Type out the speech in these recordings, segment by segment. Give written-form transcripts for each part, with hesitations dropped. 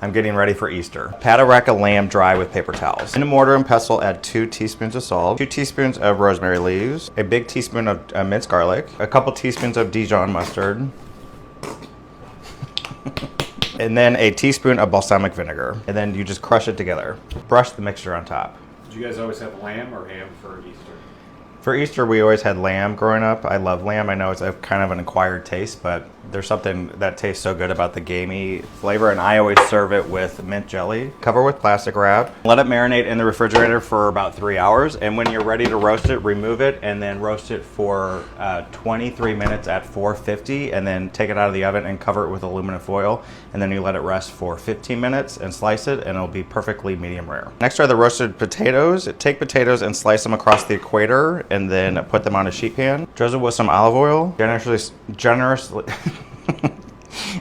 I'm getting ready for Easter. Pat a rack of lamb dry with paper towels. In a mortar and pestle, add 2 teaspoons of salt, 2 teaspoons of rosemary leaves, a big teaspoon of minced garlic, a couple teaspoons of Dijon mustard, and then a teaspoon of balsamic vinegar. And then you just crush it together. Brush the mixture on top. Did you guys always have lamb or ham for Easter? For Easter, we always had lamb growing up. I love lamb. I know it's a kind of an acquired taste, but there's something that tastes so good about the gamey flavor, and I always serve it with mint jelly. Cover with plastic wrap. Let it marinate in the refrigerator for about 3 hours, and when you're ready to roast it, remove it, and then roast it for 23 minutes at 450, and then take it out of the oven and cover it with aluminum foil, and then you let it rest for 15 minutes and slice it, and it'll be perfectly medium rare. Next are the roasted potatoes. Take potatoes and slice them across the equator, and then put them on a sheet pan. Drizzle with some olive oil, generously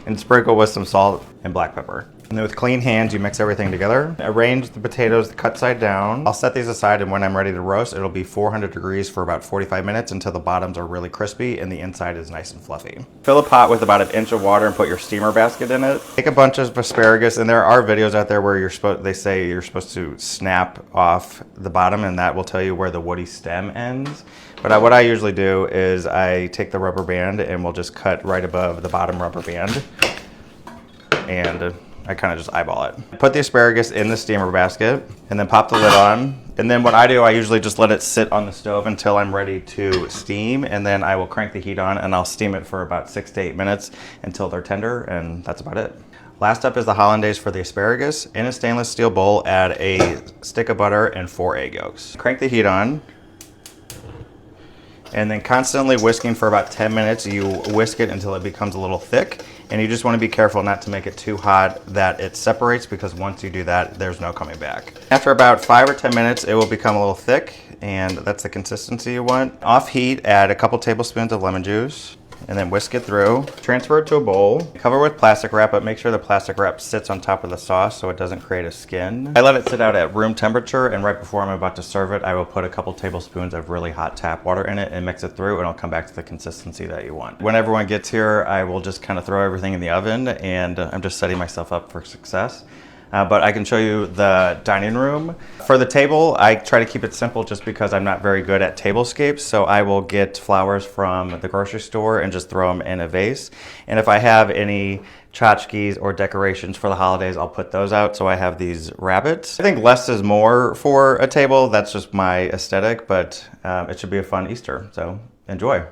and sprinkle with some salt and black pepper. And then with clean hands, you mix everything together. Arrange the potatoes cut side down. I'll set these aside, and when I'm ready to roast, it'll be 400 degrees for about 45 minutes until the bottoms are really crispy and the inside is nice and fluffy. Fill a pot with about 1 inch of water and put your steamer basket in it. Take a bunch of asparagus, and there are videos out there where they say you're supposed to snap off the bottom, and that will tell you where the woody stem ends. But what I usually do is I take the rubber band and we'll just cut right above the bottom rubber band, and I kind of just eyeball it. Put the asparagus in the steamer basket and then pop the lid on. And then what I do, I usually just let it sit on the stove until I'm ready to steam, and then I will crank the heat on and I'll steam it for about 6 to 8 minutes until they're tender, and that's about it. Last up is the hollandaise for the asparagus. In a stainless steel bowl, add a stick of butter and 4 egg yolks. Crank the heat on, and then constantly whisking for about 10 minutes. You whisk it until it becomes a little thick, and you just want to be careful not to make it too hot that it separates, because once you do that, there's no coming back. After about 5 or 10 minutes, it will become a little thick, and that's the consistency you want. Off heat, add a couple tablespoons of lemon juice, and then whisk it through. Transfer it to a bowl. Cover with plastic wrap, but make sure the plastic wrap sits on top of the sauce so it doesn't create a skin. I let it sit out at room temperature, and right before I'm about to serve it, I will put a couple tablespoons of really hot tap water in it and mix it through, and I'll come back to the consistency that you want. When everyone gets here, I will just kind of throw everything in the oven, and I'm just setting myself up for success. But I can show you the dining room. For the table, I try to keep it simple just because I'm not very good at tablescapes. So I will get flowers from the grocery store and just throw them in a vase. And if I have any tchotchkes or decorations for the holidays, I'll put those out. So I have these rabbits. I think less is more for a table. That's just my aesthetic, but it should be a fun Easter. So enjoy.